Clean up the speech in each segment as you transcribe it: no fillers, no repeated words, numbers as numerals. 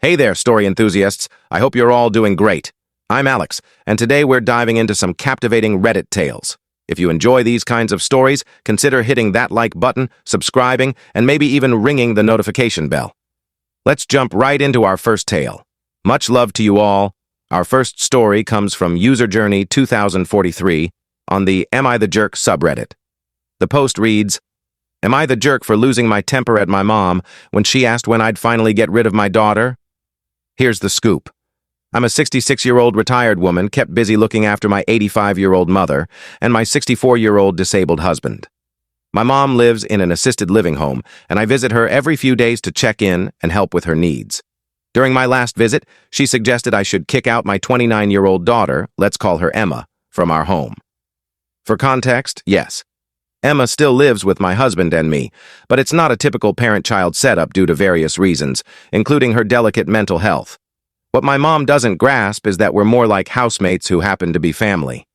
Hey there, story enthusiasts. I hope you're all doing great. I'm Alex, and today we're diving into some captivating Reddit tales. If you enjoy these kinds of stories, consider hitting that like button, subscribing, and maybe even ringing the notification bell. Let's jump right into our first tale. Much love to you all. Our first story comes from User Journey 2043 on the Am I the Jerk subreddit. The post reads, "Am I the jerk for losing my temper at my mom when she asked when I'd finally get rid of my daughter? Here's the scoop. I'm a 66-year-old retired woman kept busy looking after my 85-year-old mother and my 64-year-old disabled husband. My mom lives in an assisted living home, and I visit her every few days to check in and help with her needs. During my last visit, she suggested I should kick out my 29-year-old daughter, let's call her Emma, from our home. For context, yes, Emma still lives with my husband and me, but it's not a typical parent-child setup due to various reasons, including her delicate mental health. What my mom doesn't grasp is that we're more like housemates who happen to be family.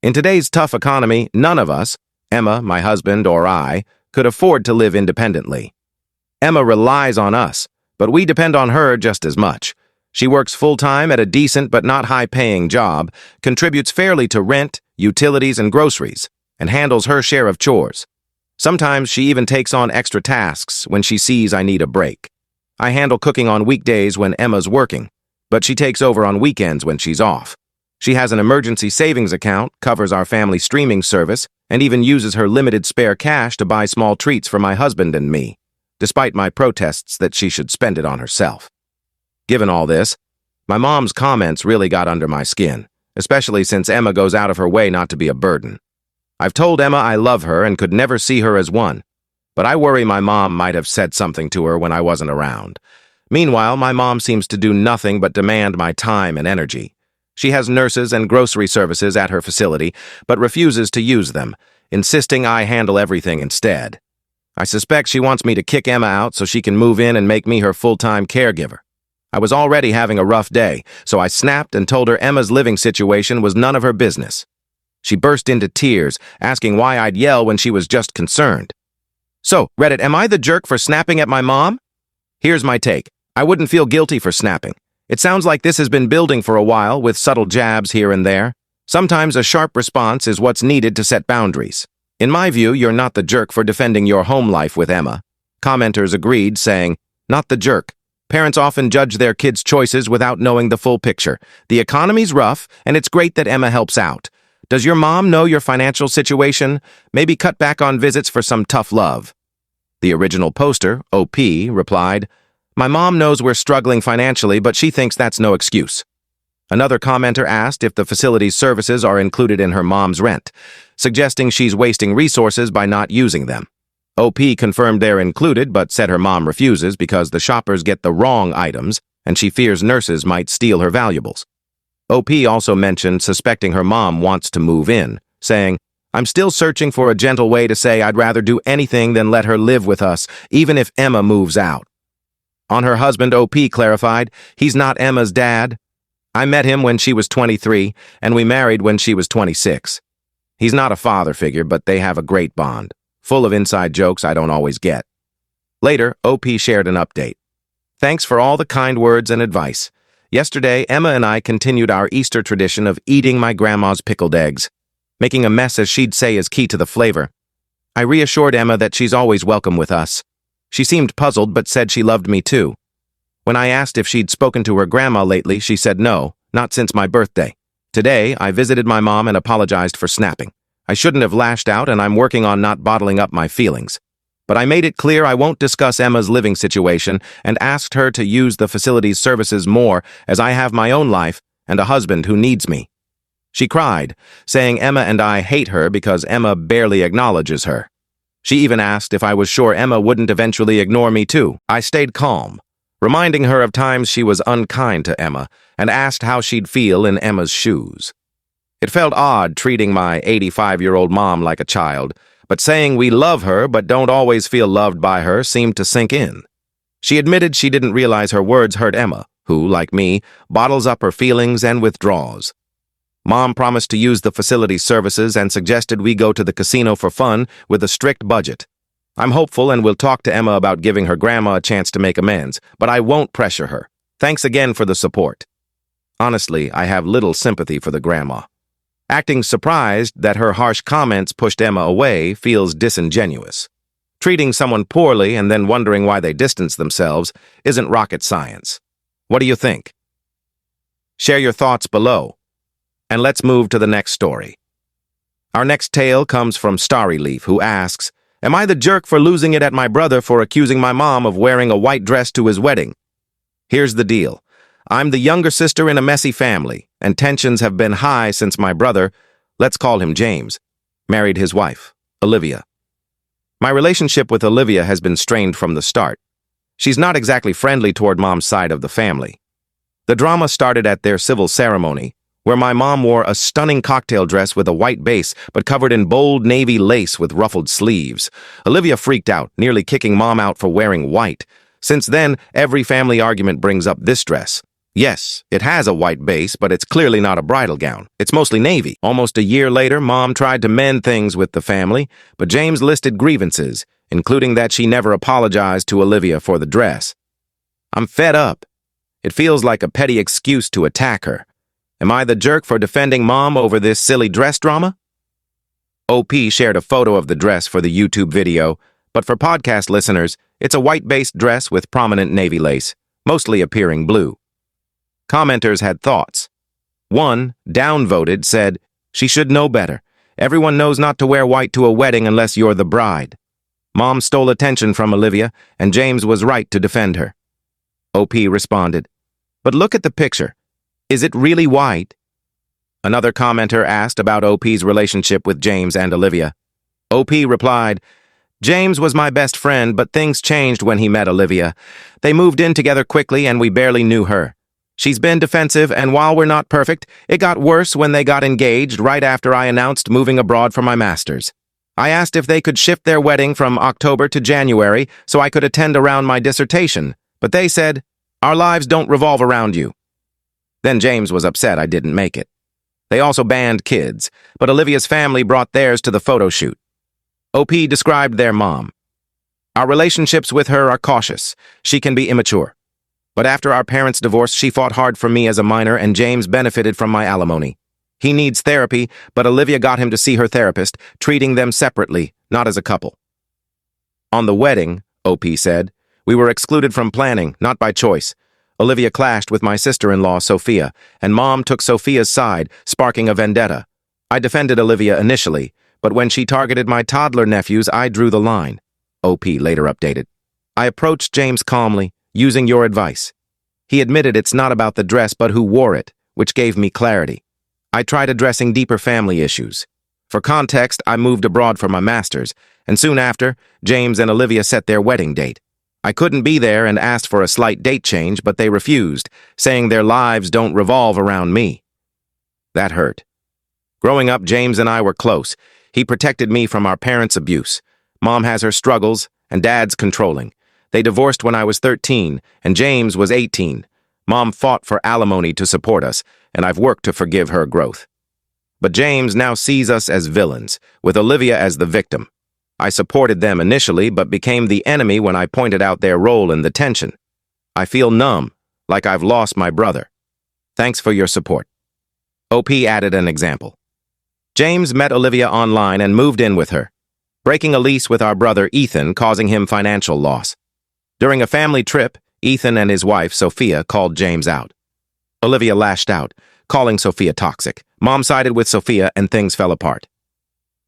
In today's tough economy, none of us, Emma, my husband, or I, could afford to live independently. Emma relies on us, but we depend on her just as much. She works full-time at a decent but not high-paying job, contributes fairly to rent, utilities, and groceries, and handles her share of chores. Sometimes she even takes on extra tasks when she sees I need a break. I handle cooking on weekdays when Emma's working, but she takes over on weekends when she's off. She has an emergency savings account, covers our family streaming service, and even uses her limited spare cash to buy small treats for my husband and me, despite my protests that she should spend it on herself. Given all this, my mom's comments really got under my skin, especially since Emma goes out of her way not to be a burden. I've told Emma I love her and could never see her as one, but I worry my mom might have said something to her when I wasn't around. Meanwhile, my mom seems to do nothing but demand my time and energy. She has nurses and grocery services at her facility, but refuses to use them, insisting I handle everything instead. I suspect she wants me to kick Emma out so she can move in and make me her full-time caregiver. I was already having a rough day, so I snapped and told her Emma's living situation was none of her business. She burst into tears, asking why I'd yell when she was just concerned. So, Reddit, am I the jerk for snapping at my mom? Here's my take. I wouldn't feel guilty for snapping. It sounds like this has been building for a while, with subtle jabs here and there. Sometimes a sharp response is what's needed to set boundaries. In my view, you're not the jerk for defending your home life with Emma. Commenters agreed, saying, "Not the jerk. Parents often judge their kids' choices without knowing the full picture. The economy's rough, and it's great that Emma helps out. Does your mom know your financial situation? Maybe cut back on visits for some tough love." The original poster, OP, replied, "My mom knows we're struggling financially, but she thinks that's no excuse." Another commenter asked if the facility's services are included in her mom's rent, suggesting she's wasting resources by not using them. OP confirmed they're included, but said her mom refuses because the shoppers get the wrong items, and she fears nurses might steal her valuables. OP also mentioned suspecting her mom wants to move in, saying, "I'm still searching for a gentle way to say I'd rather do anything than let her live with us, even if Emma moves out." On her husband, OP clarified, "He's not Emma's dad. I met him when she was 23, and we married when she was 26. He's not a father figure, but they have a great bond, full of inside jokes I don't always get." Later, OP shared an update. "Thanks for all the kind words and advice. Yesterday, Emma and I continued our Easter tradition of eating my grandma's pickled eggs. Making a mess, as she'd say, is key to the flavor. I reassured Emma that she's always welcome with us. She seemed puzzled but said she loved me too. When I asked if she'd spoken to her grandma lately, she said no, not since my birthday. Today, I visited my mom and apologized for snapping. I shouldn't have lashed out, and I'm working on not bottling up my feelings. But I made it clear I won't discuss Emma's living situation and asked her to use the facility's services more, as I have my own life and a husband who needs me." She cried, saying Emma and I hate her because Emma barely acknowledges her. She even asked if I was sure Emma wouldn't eventually ignore me too. I stayed calm, reminding her of times she was unkind to Emma, and asked how she'd feel in Emma's shoes. It felt odd treating my 85-year-old mom like a child, but saying we love her but don't always feel loved by her seemed to sink in. She admitted she didn't realize her words hurt Emma, who, like me, bottles up her feelings and withdraws. Mom promised to use the facility's services and suggested we go to the casino for fun with a strict budget. I'm hopeful and will talk to Emma about giving her grandma a chance to make amends, but I won't pressure her. Thanks again for the support. Honestly, I have little sympathy for the grandma. Acting surprised that her harsh comments pushed Emma away feels disingenuous. Treating someone poorly and then wondering why they distance themselves isn't rocket science. What do you think? Share your thoughts below. And let's move to the next story. Our next tale comes from Starry Leaf, who asks, "Am I the jerk for losing it at my brother for accusing my mom of wearing a white dress to his wedding?" Here's the deal. I'm the younger sister in a messy family, and tensions have been high since my brother, let's call him James, married his wife, Olivia. My relationship with Olivia has been strained from the start. She's not exactly friendly toward Mom's side of the family. The drama started at their civil ceremony, where my mom wore a stunning cocktail dress with a white base but covered in bold navy lace with ruffled sleeves. Olivia freaked out, nearly kicking Mom out for wearing white. Since then, every family argument brings up this dress. Yes, it has a white base, but it's clearly not a bridal gown. It's mostly navy. Almost a year later, Mom tried to mend things with the family, but James listed grievances, including that she never apologized to Olivia for the dress. I'm fed up. It feels like a petty excuse to attack her. Am I the jerk for defending Mom over this silly dress drama? OP shared a photo of the dress for the YouTube video, but for podcast listeners, it's a white-based dress with prominent navy lace, mostly appearing blue. Commenters had thoughts. One, downvoted, said, "She should know better. Everyone knows not to wear white to a wedding unless you're the bride." Mom stole attention from Olivia, and James was right to defend her. OP responded, "But look at the picture. Is it really white?" Another commenter asked about OP's relationship with James and Olivia. OP replied, "James was my best friend, but things changed when he met Olivia. They moved in together quickly and we barely knew her. She's been defensive, and while we're not perfect, it got worse when they got engaged right after I announced moving abroad for my master's. I asked if they could shift their wedding from October to January so I could attend around my dissertation, but they said, 'Our lives don't revolve around you.' Then James was upset I didn't make it. They also banned kids, but Olivia's family brought theirs to the photo shoot. OP described their mom. Our relationships with her are cautious. She can be immature. But after our parents' divorce, she fought hard for me as a minor, and James benefited from my alimony. He needs therapy, but Olivia got him to see her therapist, treating them separately, not as a couple. On the wedding, OP said, we were excluded from planning, not by choice. Olivia clashed with my sister-in-law, Sophia, and Mom took Sophia's side, sparking a vendetta. I defended Olivia initially, but when she targeted my toddler nephews, I drew the line. OP later updated. I approached James calmly, using your advice. He admitted it's not about the dress but who wore it, which gave me clarity. I tried addressing deeper family issues. For context, I moved abroad for my master's, and soon after, James and Olivia set their wedding date. I couldn't be there and asked for a slight date change, but they refused, saying their lives don't revolve around me. That hurt. Growing up, James and I were close. He protected me from our parents' abuse. Mom has her struggles, and Dad's controlling. They divorced when I was 13, and James was 18. Mom fought for alimony to support us, and I've worked to forgive her growth. But James now sees us as villains, with Olivia as the victim. I supported them initially, but became the enemy when I pointed out their role in the tension. I feel numb, like I've lost my brother. Thanks for your support. OP added an example. James met Olivia online and moved in with her, breaking a lease with our brother Ethan, causing him financial loss. During a family trip, Ethan and his wife, Sophia, called James out. Olivia lashed out, calling Sophia toxic. Mom sided with Sophia and things fell apart.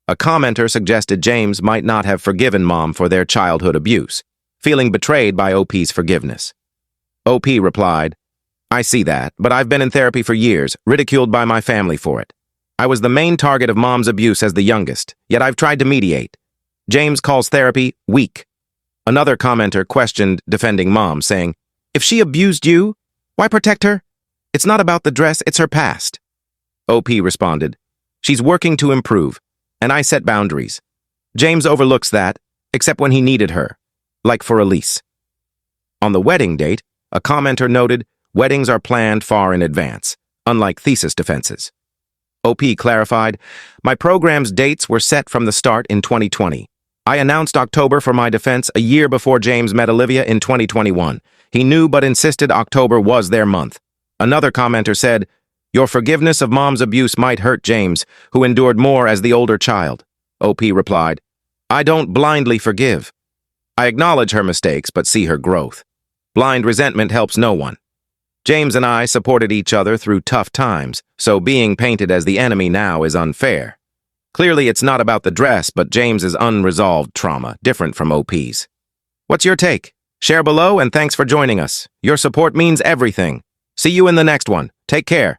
A commenter suggested James might not have forgiven Mom for their childhood abuse, feeling betrayed by OP's forgiveness. OP replied, I see that, but I've been in therapy for years, ridiculed by my family for it. I was the main target of Mom's abuse as the youngest, yet I've tried to mediate. James calls therapy weak. Another commenter questioned defending Mom, saying, if she abused you, why protect her? It's not about the dress, it's her past. OP responded, she's working to improve, and I set boundaries. James overlooks that, except when he needed her, like for a lease. On the wedding date, a commenter noted, weddings are planned far in advance, unlike thesis defenses. OP clarified, my program's dates were set from the start in 2020. I announced October for my defense a year before James met Olivia in 2021. He knew but insisted October was their month. Another commenter said, "Your forgiveness of mom's abuse might hurt James, who endured more as the older child." OP replied, "I don't blindly forgive. I acknowledge her mistakes but see her growth. Blind resentment helps no one. James and I supported each other through tough times, so being painted as the enemy now is unfair. Clearly, it's not about the dress, but James's unresolved trauma, different from OP's. What's your take? Share below, and thanks for joining us. Your support means everything. See you in the next one. Take care."